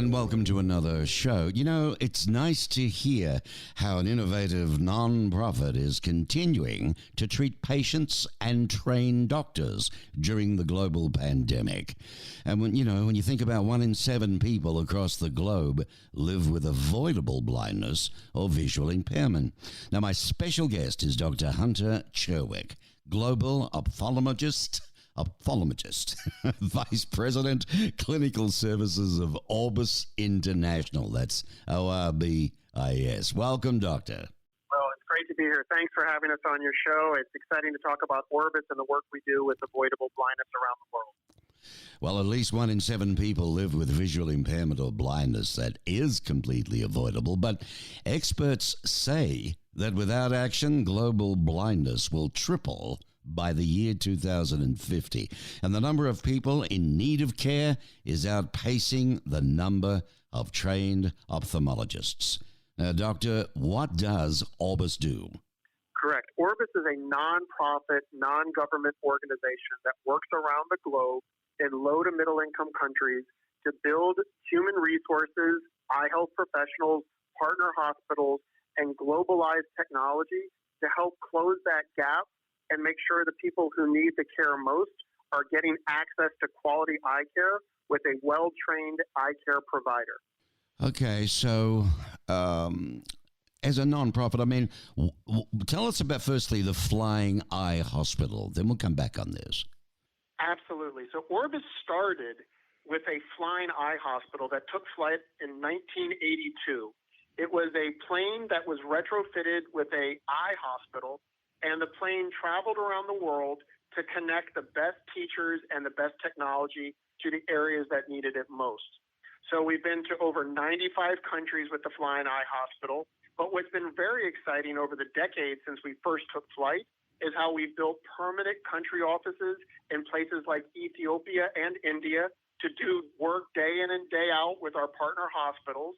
And welcome to another show. You know, it's nice to hear how an innovative non-profit is continuing to treat patients and train doctors during the global pandemic. And when you think about 1 in 7 people across the globe live with avoidable blindness or visual impairment. Now, my special guest is Dr. Hunter Cherwick, global ophthalmologist, Vice President, Clinical Services of Orbis International. That's ORBIS. Welcome, Doctor. Well, it's great to be here. Thanks for having us on your show. It's exciting to talk about Orbis and the work we do with avoidable blindness around the world. Well, at least 1 in 7 people live with visual impairment or blindness that is completely avoidable. But experts say that without action, global blindness will triple by the year 2050. And the number of people in need of care is outpacing the number of trained ophthalmologists. Now, Doctor, what does Orbis do? Correct. Orbis is a non-profit, non-government organization that works around the globe in low to middle income countries to build human resources, eye health professionals, partner hospitals, and globalized technology to help close that gap and make sure the people who need the care most are getting access to quality eye care with a well-trained eye care provider. Okay, so as a nonprofit, I mean, tell us about, firstly, the Flying Eye Hospital. Then we'll come back on this. Absolutely. So Orbis started with a flying eye hospital that took flight in 1982. It was a plane that was retrofitted with an eye hospital, and the plane traveled around the world to connect the best teachers and the best technology to the areas that needed it most. So we've been to over 95 countries with the Flying Eye Hospital. But what's been very exciting over the decades since we first took flight is how we've built permanent country offices in places like Ethiopia and India to do work day in and day out with our partner hospitals.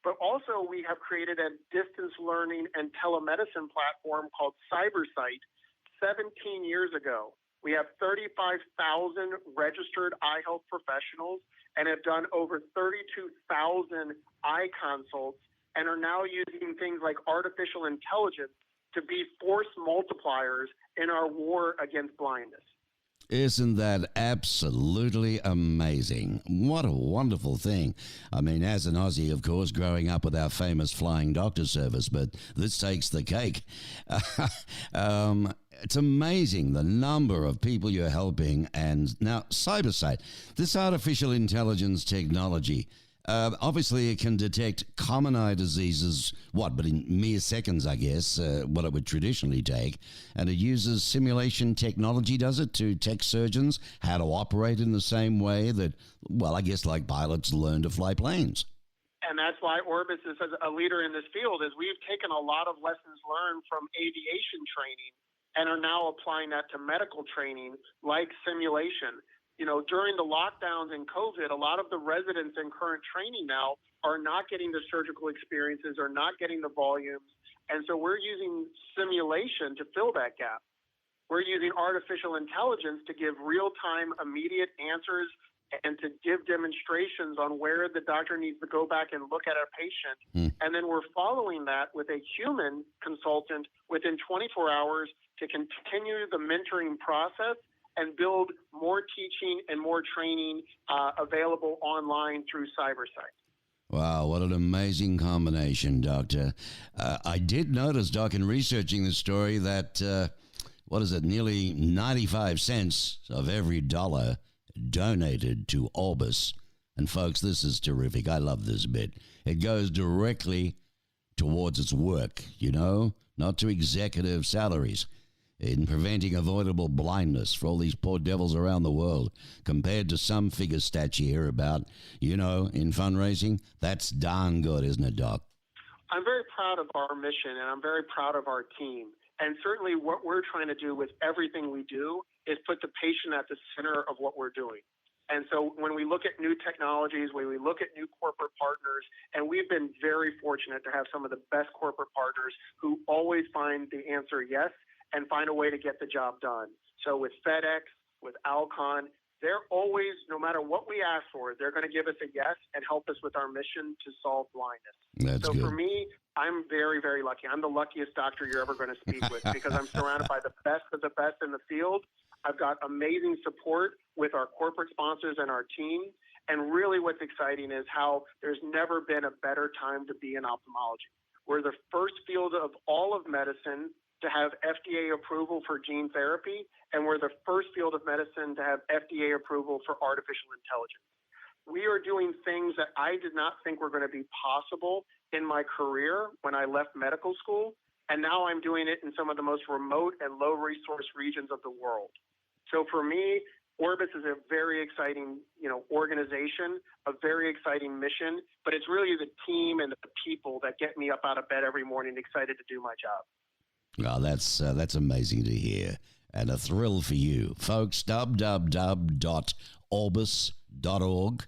But also we have created a distance learning and telemedicine platform called CyberSight 17 years ago. We have 35,000 registered eye health professionals and have done over 32,000 eye consults and are now using things like artificial intelligence to be force multipliers in our war against blindness. Isn't that absolutely amazing? What a wonderful thing. I mean, as an Aussie, of course, growing up with our famous flying doctor service, but this takes the cake. It's amazing the number of people you're helping. And now, CyberSight, this artificial intelligence technology, obviously, it can detect common eye diseases, but in mere seconds, I guess, what it would traditionally take. And it uses simulation technology, does it, to teach surgeons how to operate in the same way that, I guess like pilots learn to fly planes. And that's why Orbis is a leader in this field, is we've taken a lot of lessons learned from aviation training and are now applying that to medical training like simulation. You know, during the lockdowns and COVID, a lot of the residents in current training now are not getting the surgical experiences, are not getting the volumes. And so we're using simulation to fill that gap. We're using artificial intelligence to give real-time, immediate answers and to give demonstrations on where the doctor needs to go back and look at a patient. And then we're following that with a human consultant within 24 hours to continue the mentoring process and build more teaching and more training available online through CyberSight. Wow, what an amazing combination, Doctor. I did notice, Doc, in researching this story that, nearly 95 cents of every dollar donated to Orbis. And folks, this is terrific. I love this bit. It goes directly towards its work, not to executive salaries, in preventing avoidable blindness for all these poor devils around the world, compared to some figure stats you hear about, in fundraising. That's darn good, isn't it, Doc? I'm very proud of our mission, and I'm very proud of our team. And certainly what we're trying to do with everything we do is put the patient at the center of what we're doing. And so when we look at new technologies, when we look at new corporate partners, and we've been very fortunate to have some of the best corporate partners who always find the answer yes and find a way to get the job done. So with FedEx, with Alcon, they're always, no matter what we ask for, they're going to give us a yes and help us with our mission to solve blindness. That's So good. for me, I'm very, very lucky. I'm the luckiest doctor you're ever going to speak with because I'm surrounded by the best of the best in the field. I've got amazing support with our corporate sponsors and our team. And really what's exciting is how there's never been a better time to be in ophthalmology. We're the first field of all of medicine to have FDA approval for gene therapy, and we're the first field of medicine to have FDA approval for artificial intelligence. We are doing things that I did not think were going to be possible in my career when I left medical school, and now I'm doing it in some of the most remote and low-resource regions of the world. So for me, Orbis is a very exciting, organization, a very exciting mission, but it's really the team and the people that get me up out of bed every morning excited to do my job. Oh, that's amazing to hear, and a thrill for you. Folks, www.orbis.org.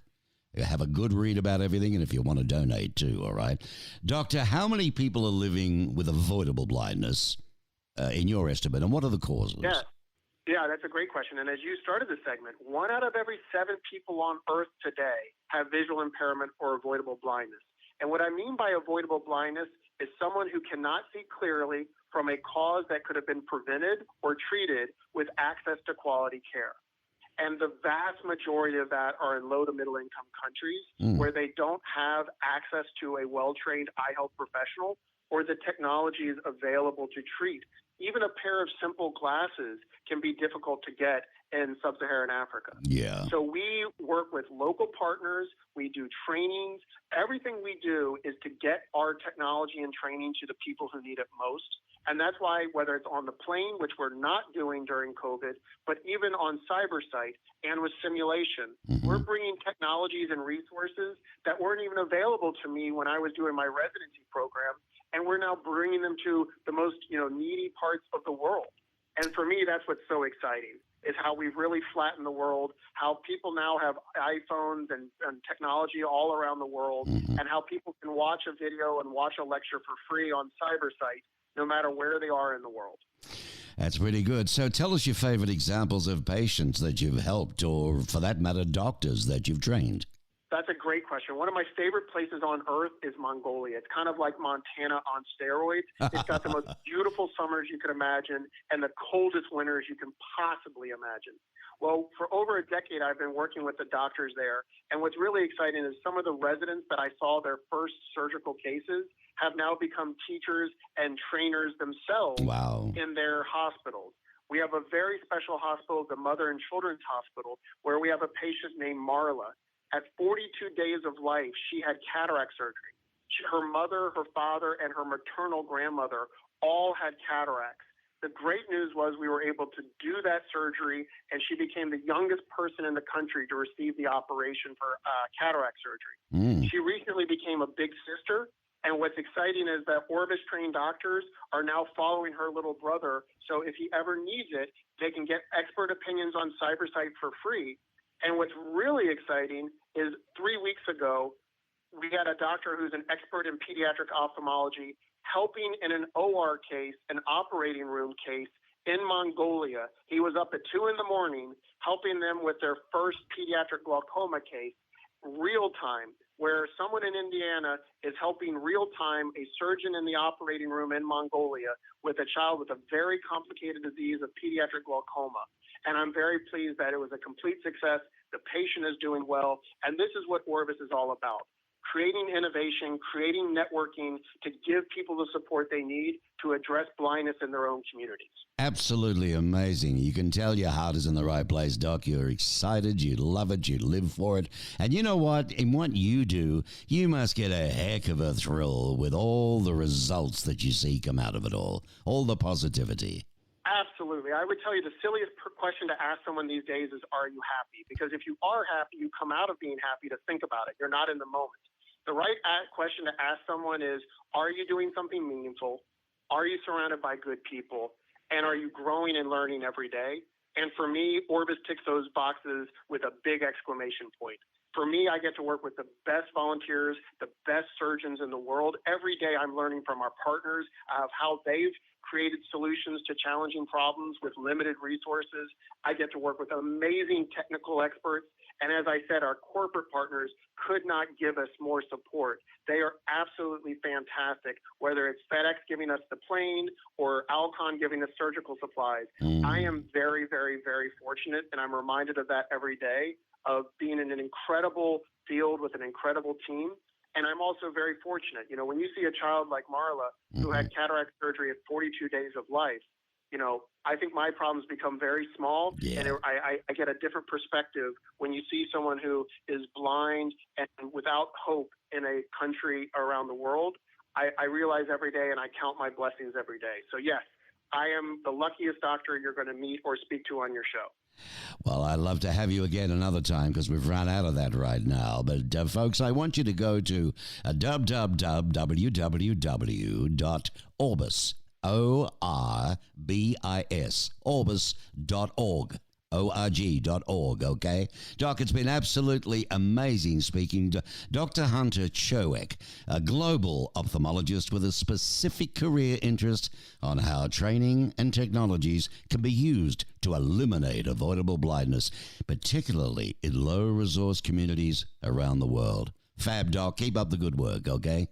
Have a good read about everything, and if you want to donate too, all right? Doctor, how many people are living with avoidable blindness in your estimate, and what are the causes? Yeah, that's a great question. And as you started the segment, 1 out of every 7 people on Earth today have visual impairment or avoidable blindness. And what I mean by avoidable blindness is someone who cannot see clearly from a cause that could have been prevented or treated with access to quality care. And the vast majority of that are in low to middle income countries where they don't have access to a well-trained eye health professional or the technologies available to treat. Even a pair of simple glasses can be difficult to get in sub-Saharan Africa. Yeah. So we work with local partners. We do trainings. Everything we do is to get our technology and training to the people who need it most. And that's why, whether it's on the plane, which we're not doing during COVID, but even on CyberSite and with simulation, we're bringing technologies and resources that weren't even available to me when I was doing my residency program. And we're now bringing them to the most, needy parts of the world. And for me, that's what's so exciting, is how we've really flattened the world, how people now have iPhones and technology all around the world, and how people can watch a video and watch a lecture for free on CyberSite, no matter where they are in the world. That's pretty good. So tell us your favorite examples of patients that you've helped, or for that matter, doctors that you've trained. That's a great question. One of my favorite places on Earth is Mongolia. It's kind of like Montana on steroids. It's got the most beautiful summers you could imagine and the coldest winters you can possibly imagine. Well, for over a decade, I've been working with the doctors there. And what's really exciting is some of the residents that I saw their first surgical cases have now become teachers and trainers themselves in their hospitals. We have a very special hospital, the Mother and Children's Hospital, where we have a patient named Marla. At 42 days of life, she had cataract surgery. Her mother, her father, and her maternal grandmother all had cataracts. The great news was we were able to do that surgery, and she became the youngest person in the country to receive the operation for cataract surgery. She recently became a big sister, and what's exciting is that Orbis-trained doctors are now following her little brother, so if he ever needs it, they can get expert opinions on CyberSite for free. And what's really exciting is 3 weeks ago, we had a doctor who's an expert in pediatric ophthalmology helping in an OR case, an operating room case in Mongolia. He was up at 2 a.m. helping them with their first pediatric glaucoma case, real time, where someone in Indiana is helping real time a surgeon in the operating room in Mongolia with a child with a very complicated disease of pediatric glaucoma. And I'm very pleased that it was a complete success. The patient is doing well. And this is what Orbis is all about: creating innovation, creating networking to give people the support they need to address blindness in their own communities. Absolutely amazing. You can tell your heart is in the right place, Doc. You're excited, you love it, you live for it. And you know what? In what you do, you must get a heck of a thrill with all the results that you see come out of it all the positivity. Absolutely. I would tell you the silliest question to ask someone these days is, are you happy? Because if you are happy, you come out of being happy to think about it. You're not in the moment. The right question to ask someone is, are you doing something meaningful? Are you surrounded by good people? And are you growing and learning every day? And for me, Orbis ticks those boxes with a big exclamation point. For me, I get to work with the best volunteers, the best surgeons in the world. Every day I'm learning from our partners of how they've created solutions to challenging problems with limited resources. I get to work with amazing technical experts. And as I said, our corporate partners could not give us more support. They are absolutely fantastic, whether it's FedEx giving us the plane or Alcon giving us surgical supplies. I am very, very, very fortunate, and I'm reminded of that every day, of being in an incredible field with an incredible team. And I'm also very fortunate. You know, when you see a child like Marla who had cataract surgery at 42 days of life, you know, I think my problems become very small, and I get a different perspective when you see someone who is blind and without hope in a country around the world. I realize every day, and I count my blessings every day. So yes, I am the luckiest doctor you're going to meet or speak to on your show. Well, I'd love to have you again another time because we've run out of that right now. But, folks, I want you to go to www.orbis, ORBIS, orbis.org. org.org, okay? Doc, it's been absolutely amazing speaking to Dr. Hunter Cherwick, a global ophthalmologist with a specific career interest on how training and technologies can be used to eliminate avoidable blindness, particularly in low-resource communities around the world. Fab, Doc. Keep up the good work, okay?